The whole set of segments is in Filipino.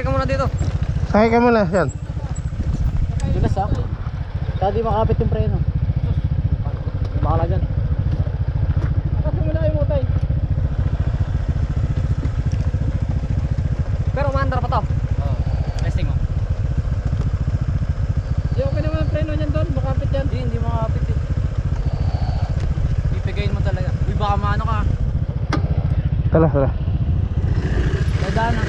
ka muna dito. Sakay ka muna, yan. Dulas ha. Kaya di makapit yung preno. Bakala dyan. Kasi wala yung motay. Pero umaandar pa to. Oo. Testing mo. Di okay naman ang preno niyan doon. Makapit yan. Hindi makapit eh. Pipigayin mo talaga. Uy baka maano ka. Tala, tala. Dadaan na.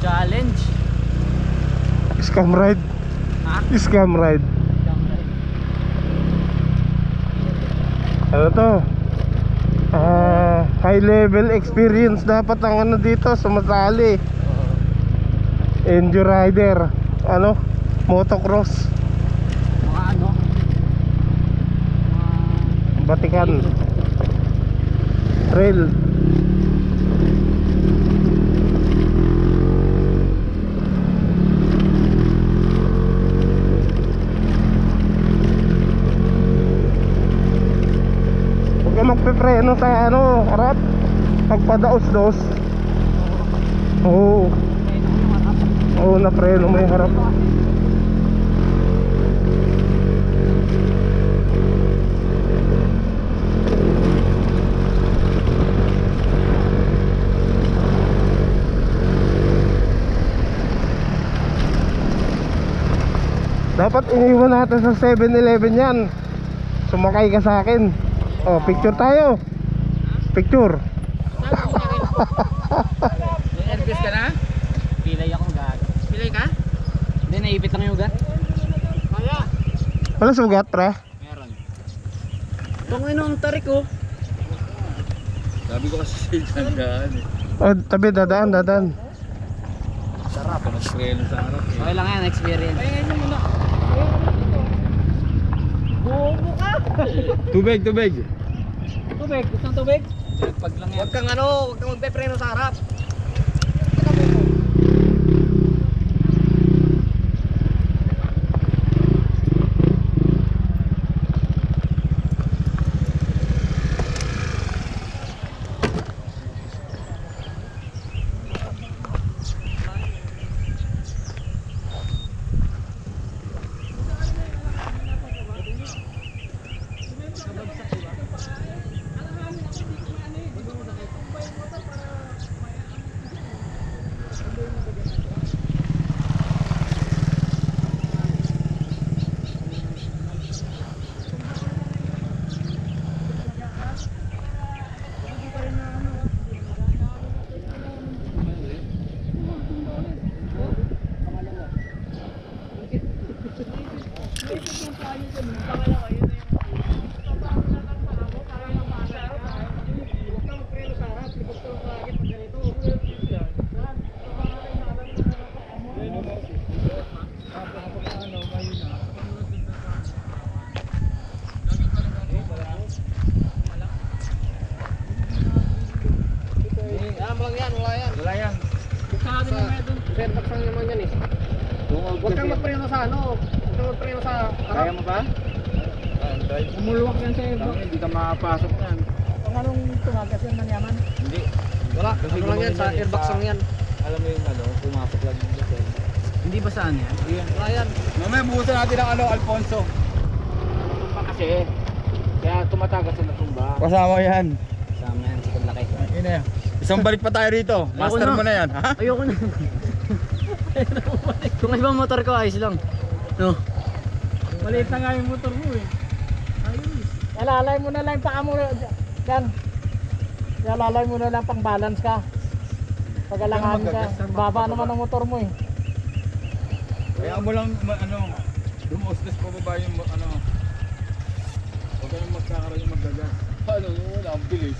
Challenge. Scam ride. Ha? Scam ride. Ano to? High level experience dapat ang ano dito, sumasali. Enduro rider. Ano? Motocross. Mga ano? Batikan. Trail. Huwag ka magpipreno sa ano, harap. Pagpadaos-dos. Oo. Oo, napreno mo yung harap. Dapat iniwan natin sa 7-Eleven yan. Sumakay ka sa akin. Oh, picture tayo. Picture. May airbus ka na? Pilay ako gag. Pilay ka? Hindi, naipit lang yung ugat. Kaya. Wala sugat, pre. Meron. Tungin ang tarik ko. Sabi ko kasi sa dandaan eh. Oh, tabi, dadaan. Sarap. Nag-trail sa harap eh. Okay lang yan, experience. Ay, ngayon muna. Bobo ka! Tubig, tubig. Tubig, gusto ng tubig? Pag lang yan. Huwag kang magpe-preno sa harap. Wala yan. Fairbox lang naman yan eh. Huwag kang magpreno sa ano. Huwag kang magpreno sa Kaya harap. mo ba? Android. Umulwak yan sa airbus. Hindi ka makapasok yan. Kung anong tumagas yan ng yaman? Hindi. Wala, ano lang yan, sa airbox lang yan. Alam mo yung ano, pumasok lang yung gas. Hindi ba saan yan? Wala yan. Mamaya buhusan natin ang ano, Alfonso. Tumba kasi. Kaya tumatagas sa tumba. Kasama yan. Sama yan, sa laki. Yun na. Isang balik pa tayo rito. Master na. mo na yan, ha? Ayoko na. Kung ibang motor ko, ayos lang. No? Maliit na nga yung motor mo eh. Ayos. Alalay mo na lang yung paa mo dyan. Alalay mo na lang pang balance ka. Pagalangan ka. Baba naman ang motor mo eh. Kaya mo lang, ano, dumustos pa ba yung, ano, huwag ka yung magkakaroon yung magagas. Ano, wala, ang bilis.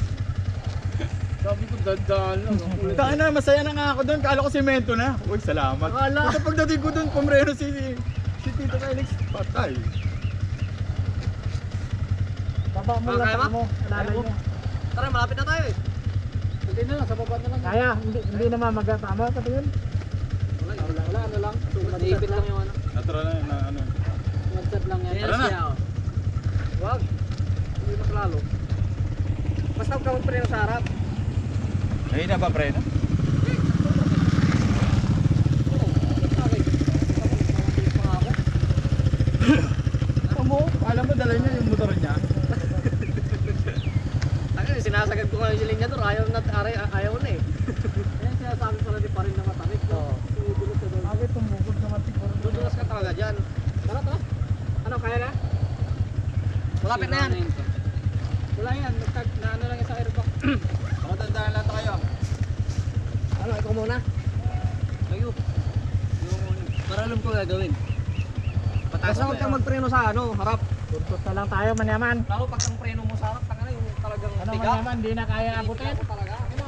Sabi ko, dandaan lang. Taan na, masaya na nga ako doon. Kala ko semento na. Uy, salamat. Akala. Kasi pagdating ko doon, pumreno si Tito Felix. Patay. Baba mo lang Kaya paa mo? mo. Alalay mo. Tara, malapit na tayo eh. Hindi na, sa baba na lang. Kaya, hindi naman magkatama. Pati yun. Wala, ano lang. Naipit lang yung ano. Natural na, na ano. One shot lang yan. Tara na. Wag. Hindi na lalo. basta huwag ka magpreno sa harap. Ayun na ba, preno? Alam mo, dala niya yung motor niya. Sinasagad ko ngayon si Linyador, ayaw na eh. Yan sinasabi ko na di pa rin na matarik. Oo. Bakit tumukod naman siguro? Dudulas ka talaga dyan. Tara, tara. Ano, kaya na? Malapit na yan. Wala yan, na ano lang yan sa airbox. Makatandaan lang kayo. Ano, ikaw muna. Tayo. Para alam ko gagawin. Basta huwag kang magpreno sa ano, harap. Tuntot na lang tayo, manyaman. Lalo pag ang preno mo sa harap, tanga na yung talagang Ano tiga. manyaman, di na kaya abutin. Ako talaga. Ano?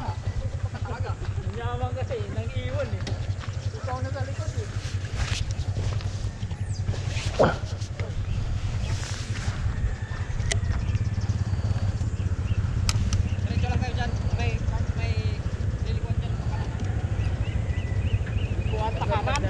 Talaga. Manyaman kasi, nang iwan eh. Ikaw na sa likod eh. Diretso lang kayo dyan. May lilikuan dyan. Kuha pa kanan.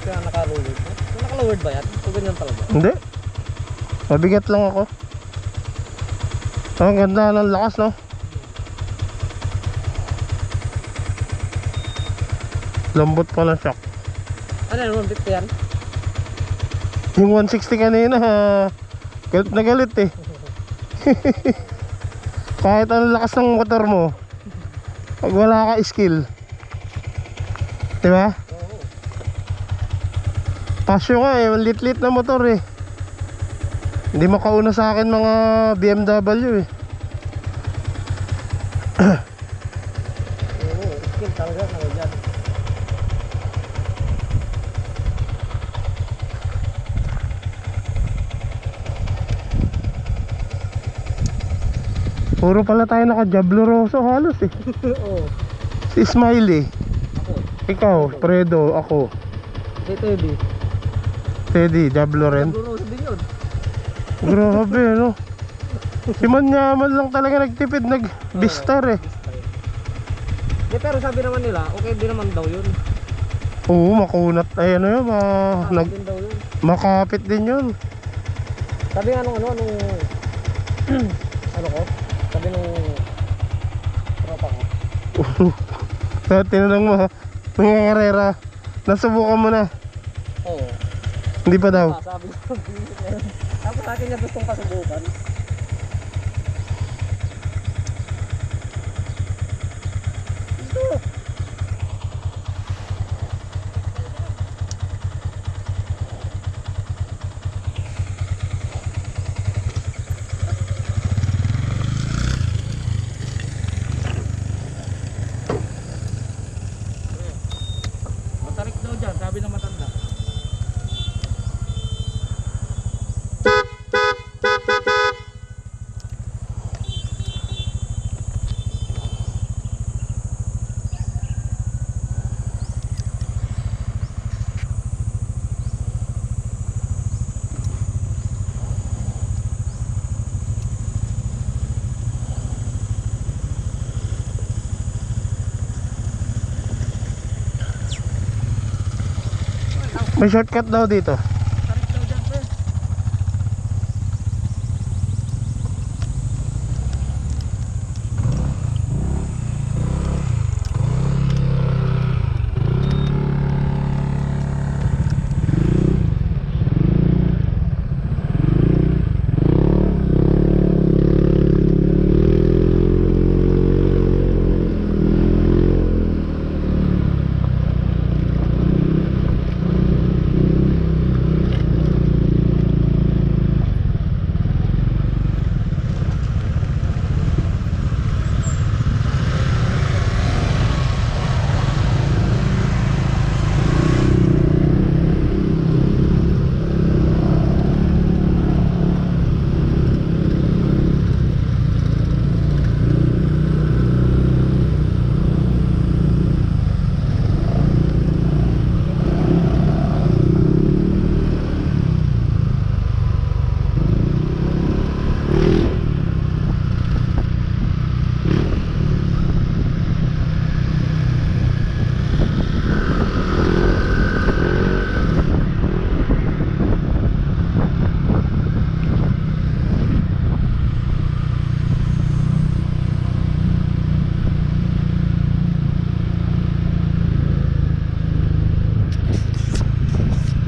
Kaya naka-lowered. Naka-lowered ba yan? O ganyan talaga? Hindi. Mabigat lang ako. Ang ganda ng lakas, no? Lambot pa ng shock. Ano yan? 150 yan? Yung 160 kanina, galit na galit eh. Kahit anong lakas ng motor mo, pag wala ka skill, diba? Oo. Pasyo nga eh, lit-lit na motor eh. Hindi makauna sa akin mga BMW eh. Oo, skill talaga na dyan. Puro pala tayo naka-Diablo Rosso halos eh. Oo. Si Smiley, Ako. ikaw, Fredo, ako, Si Teddy. Teddy, Diablo rin. Siguro sa din yun. Grabe no. Si Manyaman lang talaga nagtipid, nag-bistar eh. Pero sabi naman nila, okay din naman daw yun. Oo, makunat. Ay ano yun, Okay din daw yun. makapit din yun. Sabi nga nung ano ko? Sabi nung tropa ko. So, tinanong mo, mga karera, nasubukan mo na? Oo. Hindi pa daw. Sabi ko, tapos akin niya gustong pasubukan. Matarik daw dyan, sabi ng matanda. May shortcut daw dito.